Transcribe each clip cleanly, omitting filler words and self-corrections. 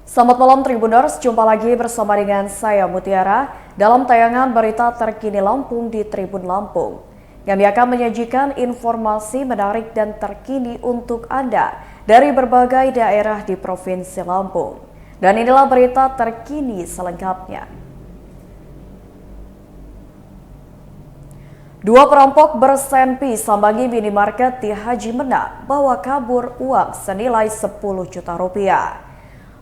Selamat malam Tribuners, jumpa lagi bersama dengan saya Mutiara dalam tayangan berita terkini Lampung di Tribun Lampung. Kami akan menyajikan informasi menarik dan terkini untuk Anda dari berbagai daerah di Provinsi Lampung. Dan inilah berita terkini selengkapnya. Dua perampok bersempi sambangi minimarket di Haji Mena bawa kabur uang senilai 10 juta rupiah.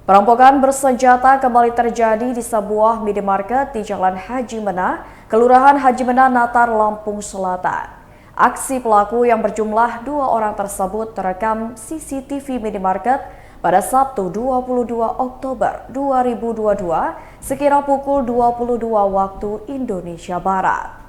Perampokan bersenjata kembali terjadi di sebuah minimarket di Jalan Haji Mena, Kelurahan Haji Mena, Natar, Lampung Selatan. Aksi pelaku yang berjumlah 2 orang tersebut terekam CCTV minimarket pada Sabtu 22 Oktober 2022 sekira pukul 22 waktu Indonesia Barat.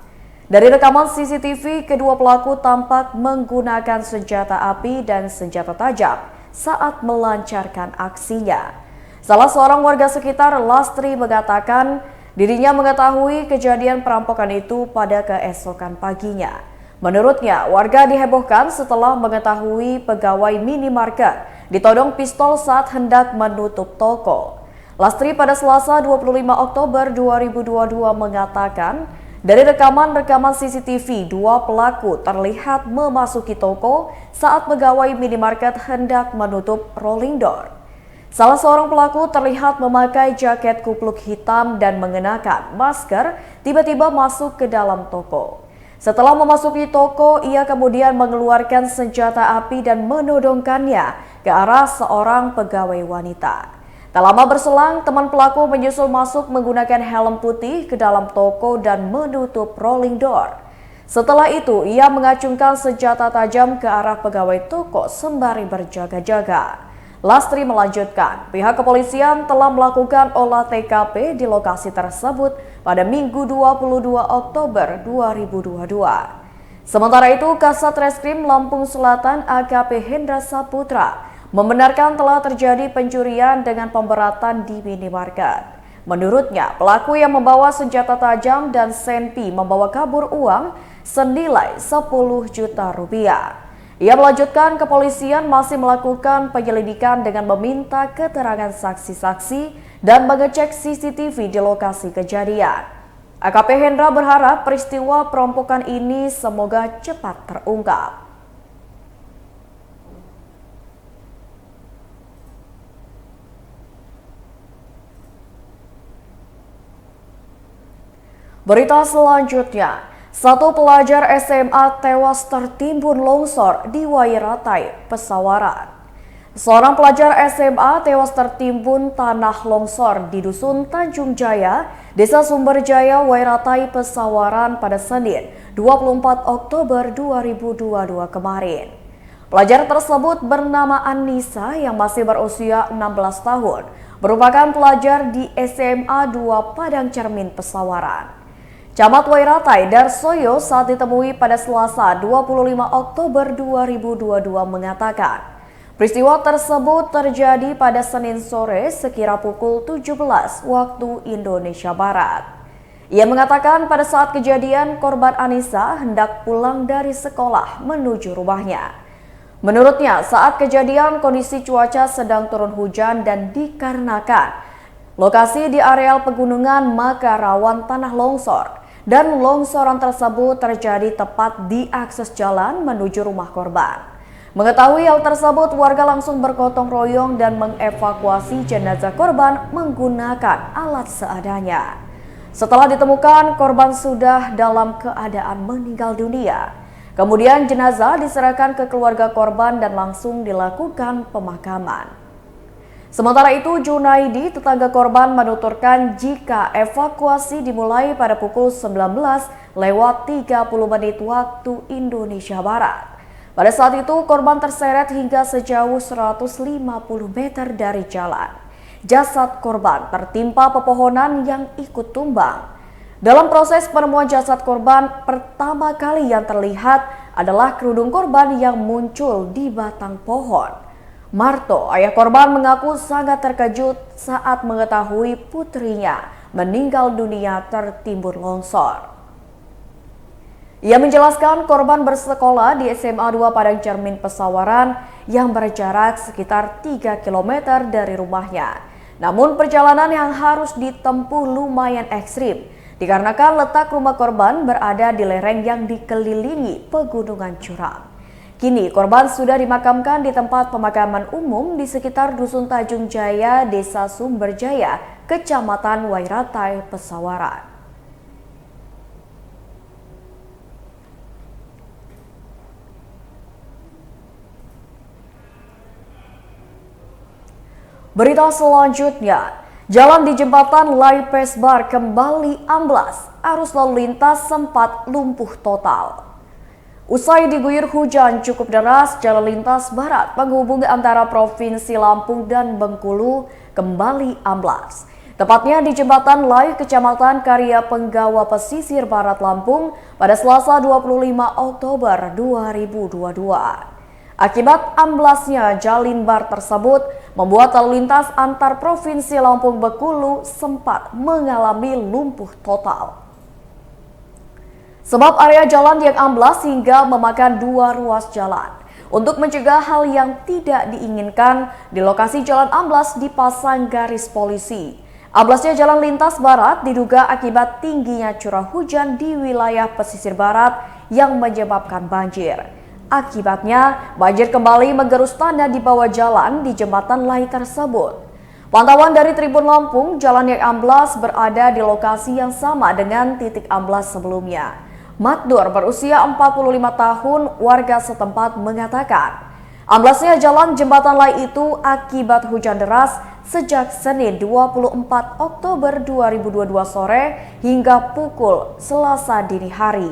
Dari rekaman CCTV, kedua pelaku tampak menggunakan senjata api dan senjata tajam saat melancarkan aksinya. Salah seorang warga sekitar, Lastri, mengatakan dirinya mengetahui kejadian perampokan itu pada keesokan paginya. Menurutnya, warga dihebohkan setelah mengetahui pegawai minimarket ditodong pistol saat hendak menutup toko. Lastri pada Selasa 25 Oktober 2022 mengatakan, dari rekaman CCTV, dua pelaku terlihat memasuki toko saat pegawai minimarket hendak menutup rolling door. Salah seorang pelaku terlihat memakai jaket kupluk hitam dan mengenakan masker, tiba-tiba masuk ke dalam toko. Setelah memasuki toko, ia kemudian mengeluarkan senjata api dan menodongkannya ke arah seorang pegawai wanita. Tak lama berselang, teman pelaku menyusul masuk menggunakan helm putih ke dalam toko dan menutup rolling door. Setelah itu, ia mengacungkan senjata tajam ke arah pegawai toko sembari berjaga-jaga. Lastri melanjutkan, pihak kepolisian telah melakukan olah TKP di lokasi tersebut pada Minggu 22 Oktober 2022. Sementara itu, Kasat Reskrim Lampung Selatan AKP Hendra Saputra membenarkan telah terjadi pencurian dengan pemberatan di minimarket. Menurutnya, pelaku yang membawa senjata tajam dan senpi membawa kabur uang senilai 10 juta rupiah. Ia melanjutkan kepolisian masih melakukan penyelidikan dengan meminta keterangan saksi-saksi dan mengecek CCTV di lokasi kejadian. AKP Hendra berharap peristiwa perampokan ini semoga cepat terungkap. Berita selanjutnya. Satu pelajar SMA tewas tertimbun longsor di Wairatai, Pesawaran. Seorang pelajar SMA tewas tertimbun tanah longsor di Dusun Tanjung Jaya, Desa Sumberjaya, Wairatai, Pesawaran pada Senin 24 Oktober 2022 kemarin. Pelajar tersebut bernama Anissa yang masih berusia 16 tahun, merupakan pelajar di SMA 2 Padang Cermin, Pesawaran. Camat Wairatai Darsoyo saat ditemui pada Selasa 25 Oktober 2022 mengatakan, peristiwa tersebut terjadi pada Senin sore sekira pukul 17 waktu Indonesia Barat. Ia mengatakan pada saat kejadian korban Anissa hendak pulang dari sekolah menuju rumahnya. Menurutnya saat kejadian kondisi cuaca sedang turun hujan dan dikarenakan lokasi di areal pegunungan maka rawan tanah longsor. Dan longsoran tersebut terjadi tepat di akses jalan menuju rumah korban. Mengetahui hal tersebut, warga langsung bergotong royong dan mengevakuasi jenazah korban menggunakan alat seadanya. Setelah ditemukan, korban sudah dalam keadaan meninggal dunia. Kemudian jenazah diserahkan ke keluarga korban dan langsung dilakukan pemakaman. Sementara itu, Junaidi, tetangga korban, menuturkan jika evakuasi dimulai pada pukul 19:30 waktu Indonesia Barat. Pada saat itu, korban terseret hingga sejauh 150 meter dari jalan. Jasad korban tertimpa pepohonan yang ikut tumbang. Dalam proses penemuan jasad korban, pertama kali yang terlihat adalah kerudung korban yang muncul di batang pohon. Marto, ayah korban, mengaku sangat terkejut saat mengetahui putrinya meninggal dunia tertimbun longsor. Ia menjelaskan korban bersekolah di SMA 2 Padang Cermin, Pesawaran yang berjarak sekitar 3 km dari rumahnya. Namun perjalanan yang harus ditempuh lumayan ekstrim dikarenakan letak rumah korban berada di lereng yang dikelilingi pegunungan curam. Kini korban sudah dimakamkan di tempat pemakaman umum di sekitar Dusun Tanjung Jaya, Desa Sumberjaya, Kecamatan Wairatai, Pesawaran. Berita selanjutnya, jalan di jembatan Lai Pesbar kembali amblas, arus lalu lintas sempat lumpuh total. Usai diguyur hujan cukup deras, jalan lintas barat penghubung antara Provinsi Lampung dan Bengkulu kembali amblas. Tepatnya di jembatan Lai, Kecamatan Karya Penggawa, Pesisir Barat Lampung pada Selasa 25 Oktober 2022. Akibat amblasnya jalin bar tersebut membuat lalu lintas antar Provinsi Lampung Bengkulu sempat mengalami lumpuh total. Sebab area jalan yang amblas hingga memakan 2 ruas jalan. Untuk mencegah hal yang tidak diinginkan, di lokasi jalan amblas dipasang garis polisi. Amblasnya jalan lintas barat diduga akibat tingginya curah hujan di wilayah pesisir barat yang menyebabkan banjir. Akibatnya, banjir kembali menggerus tanah di bawah jalan di jembatan Lai tersebut. Pantauan dari Tribun Lampung, jalan yang amblas berada di lokasi yang sama dengan titik amblas sebelumnya. Makdur berusia 45 tahun, warga setempat mengatakan, amblasnya jalan jembatan Lai itu akibat hujan deras sejak Senin 24 Oktober 2022 sore hingga pukul Selasa dini hari.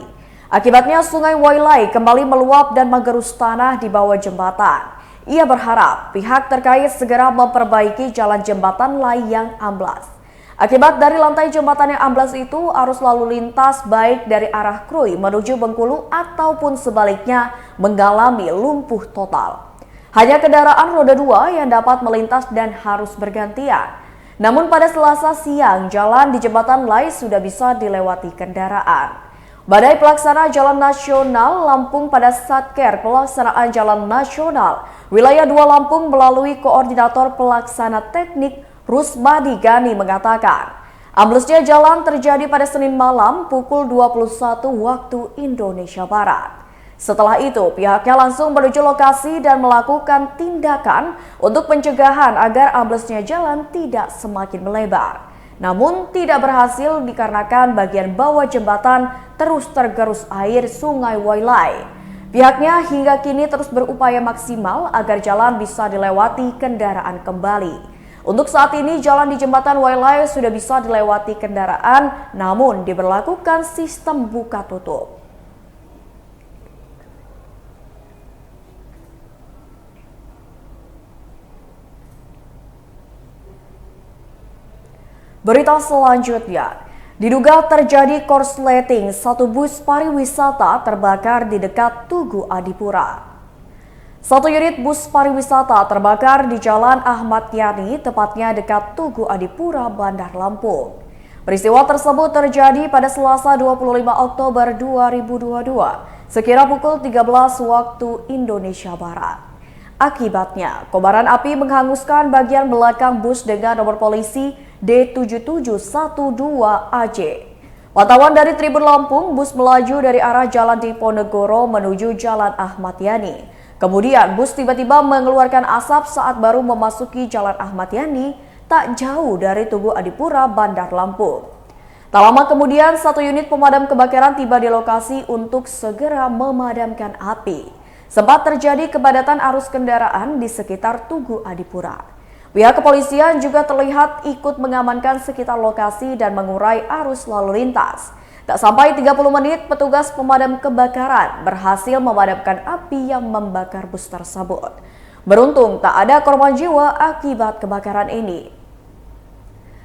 Akibatnya Sungai Wailai kembali meluap dan menggerus tanah di bawah jembatan. Ia berharap pihak terkait segera memperbaiki jalan jembatan Lai yang amblas. Akibat dari lantai jembatan yang amblas itu, arus lalu lintas baik dari arah Krui menuju Bengkulu ataupun sebaliknya mengalami lumpuh total. Hanya kendaraan roda 2 yang dapat melintas dan harus bergantian. Namun pada Selasa siang, jalan di jembatan Lai sudah bisa dilewati kendaraan. Badai Pelaksana Jalan Nasional Lampung pada Satker Pelaksanaan Jalan Nasional Wilayah 2 Lampung melalui Koordinator Pelaksana Teknik Rusmadi Gani mengatakan, amblesnya jalan terjadi pada Senin malam pukul 21 waktu Indonesia Barat. Setelah itu, pihaknya langsung menuju lokasi dan melakukan tindakan untuk pencegahan agar amblesnya jalan tidak semakin melebar. Namun tidak berhasil dikarenakan bagian bawah jembatan terus tergerus air Sungai Wailai. Pihaknya hingga kini terus berupaya maksimal agar jalan bisa dilewati kendaraan kembali. Untuk saat ini jalan di jembatan Wailai sudah bisa dilewati kendaraan, namun diberlakukan sistem buka tutup. Berita selanjutnya, diduga terjadi korsleting, satu bus pariwisata terbakar di dekat Tugu Adipura. Satu unit bus pariwisata terbakar di Jalan Ahmad Yani, tepatnya dekat Tugu Adipura, Bandar Lampung. Peristiwa tersebut terjadi pada Selasa 25 Oktober 2022, sekira pukul 13 waktu Indonesia Barat. Akibatnya, kobaran api menghanguskan bagian belakang bus dengan nomor polisi D7712AJ. Pantauan dari Tribun Lampung, bus melaju dari arah Jalan Diponegoro menuju Jalan Ahmad Yani. Kemudian bus tiba-tiba mengeluarkan asap saat baru memasuki Jalan Ahmad Yani, tak jauh dari Tugu Adipura, Bandar Lampung. Tak lama kemudian, satu unit pemadam kebakaran tiba di lokasi untuk segera memadamkan api. Sempat terjadi kepadatan arus kendaraan di sekitar Tugu Adipura. Pihak kepolisian juga terlihat ikut mengamankan sekitar lokasi dan mengurai arus lalu lintas. Tak sampai 30 menit, petugas pemadam kebakaran berhasil memadamkan api yang membakar bus tersebut. Beruntung tak ada korban jiwa akibat kebakaran ini.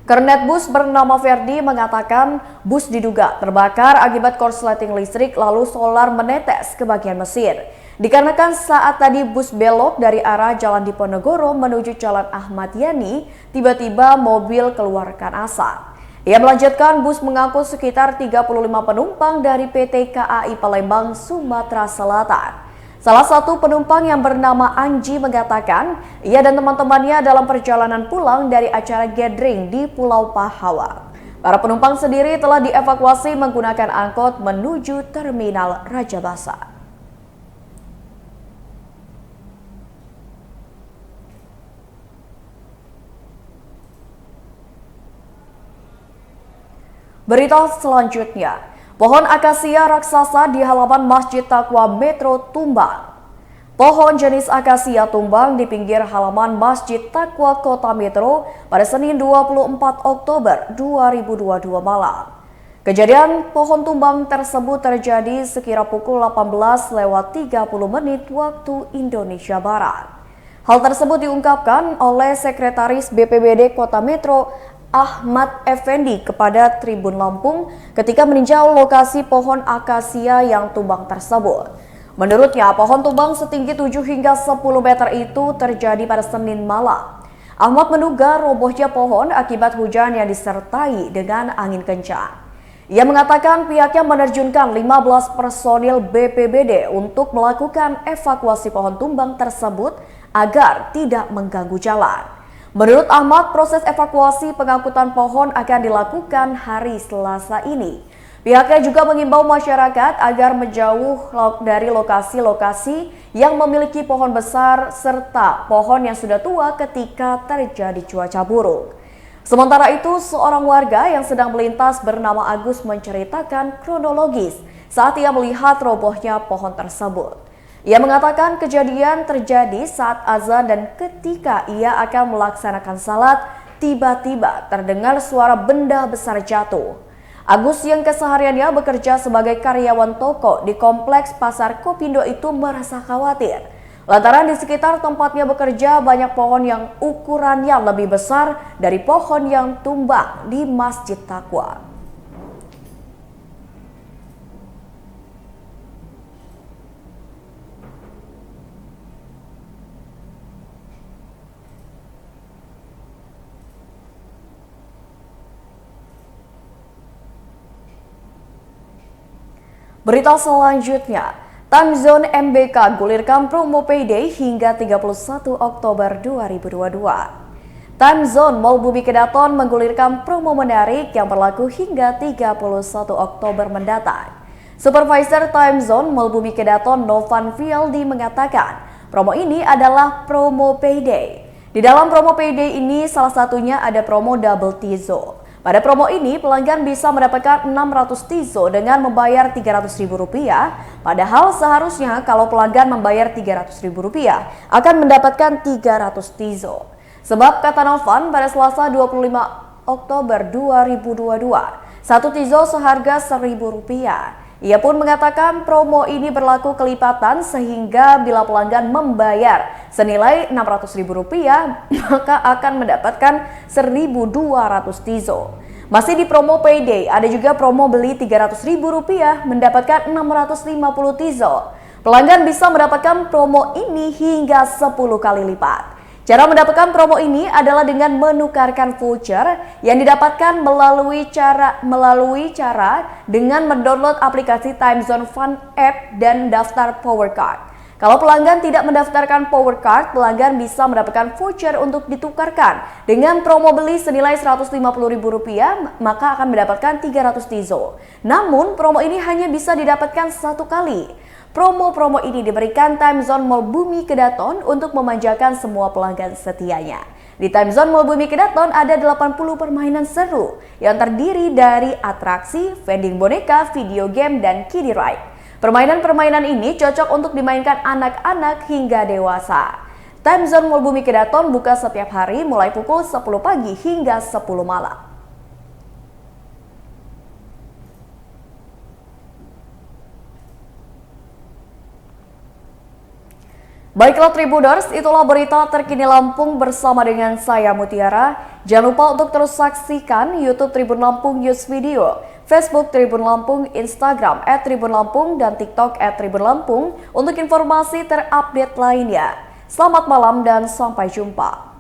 Kernet bus bernama Ferdi mengatakan bus diduga terbakar akibat korsleting listrik lalu solar menetes ke bagian mesin. Dikarenakan saat tadi bus belok dari arah Jalan Diponegoro menuju Jalan Ahmad Yani, tiba-tiba mobil keluarkan asap. Ia melanjutkan bus mengangkut sekitar 35 penumpang dari PT KAI Palembang, Sumatera Selatan. Salah satu penumpang yang bernama Anji mengatakan ia dan teman-temannya dalam perjalanan pulang dari acara gathering di Pulau Pahawang. Para penumpang sendiri telah dievakuasi menggunakan angkot menuju Terminal Rajabasa. Berita selanjutnya, pohon akasia raksasa di halaman Masjid Taqwa Metro tumbang. Pohon jenis akasia tumbang di pinggir halaman Masjid Taqwa Kota Metro pada Senin 24 Oktober 2022 malam. Kejadian pohon tumbang tersebut terjadi sekira pukul 18:30 waktu Indonesia Barat. Hal tersebut diungkapkan oleh Sekretaris BPBD Kota Metro Ahmad Effendi kepada Tribun Lampung ketika meninjau lokasi pohon akasia yang tumbang tersebut. Menurutnya, pohon tumbang setinggi 7 hingga 10 meter itu terjadi pada Senin malam. Ahmad menduga robohnya pohon akibat hujan yang disertai dengan angin kencang. Ia mengatakan pihaknya menerjunkan 15 personil BPBD untuk melakukan evakuasi pohon tumbang tersebut agar tidak mengganggu jalan. Menurut Ahmad, proses evakuasi pengangkutan pohon akan dilakukan hari Selasa ini. Pihaknya juga mengimbau masyarakat agar menjauh dari lokasi-lokasi yang memiliki pohon besar serta pohon yang sudah tua ketika terjadi cuaca buruk. Sementara itu, seorang warga yang sedang melintas bernama Agus menceritakan kronologis saat ia melihat robohnya pohon tersebut. Ia mengatakan kejadian terjadi saat azan dan ketika ia akan melaksanakan salat, tiba-tiba terdengar suara benda besar jatuh. Agus yang kesehariannya bekerja sebagai karyawan toko di kompleks Pasar Kopindo itu merasa khawatir. Lantaran di sekitar tempatnya bekerja banyak pohon yang ukurannya lebih besar dari pohon yang tumbang di Masjid Taqwa. Berita selanjutnya, Time Zone MBK gulirkan promo payday hingga 31 Oktober 2022. Time Zone Mall Bumi Kedaton menggulirkan promo menarik yang berlaku hingga 31 Oktober mendatang. Supervisor Time Zone Mall Bumi Kedaton Novan Fialdi mengatakan, promo ini adalah promo payday. Di dalam promo payday ini salah satunya ada promo double Tizo. Pada promo ini, pelanggan bisa mendapatkan 600 Tizo dengan membayar Rp300.000, padahal seharusnya kalau pelanggan membayar Rp300.000 akan mendapatkan 300 Tizo. Sebab kata Novan, pada Selasa 25 Oktober 2022, satu Tizo seharga Rp1.000. Ia pun mengatakan promo ini berlaku kelipatan sehingga bila pelanggan membayar senilai Rp600.000 maka akan mendapatkan 1.200 Tizo. Masih di promo payday, ada juga promo beli Rp300.000 mendapatkan 650 Tizo. Pelanggan bisa mendapatkan promo ini hingga 10 kali lipat. Cara mendapatkan promo ini adalah dengan menukarkan voucher yang didapatkan melalui cara dengan mendownload aplikasi Time Zone Fun App dan daftar Power Card. Kalau pelanggan tidak mendaftarkan Power Card, pelanggan bisa mendapatkan voucher untuk ditukarkan. Dengan promo beli senilai Rp150.000, maka akan mendapatkan 300 Tizo. Namun, promo ini hanya bisa didapatkan satu kali. Promo-promo ini diberikan Time Zone Mall Bumi Kedaton untuk memanjakan semua pelanggan setianya. Di Time Zone Mall Bumi Kedaton ada 80 permainan seru yang terdiri dari atraksi, vending boneka, video game, dan kiddie ride. Permainan-permainan ini cocok untuk dimainkan anak-anak hingga dewasa. Time Zone Mall Bumi Kedaton buka setiap hari mulai pukul 10 pagi hingga 10 malam. Baiklah Tribuners, itulah berita terkini Lampung bersama dengan saya Mutiara. Jangan lupa untuk terus saksikan YouTube Tribun Lampung News Video, Facebook Tribun Lampung, Instagram @Tribun Lampung, dan TikTok @Tribun Lampung untuk informasi terupdate lainnya. Selamat malam dan sampai jumpa.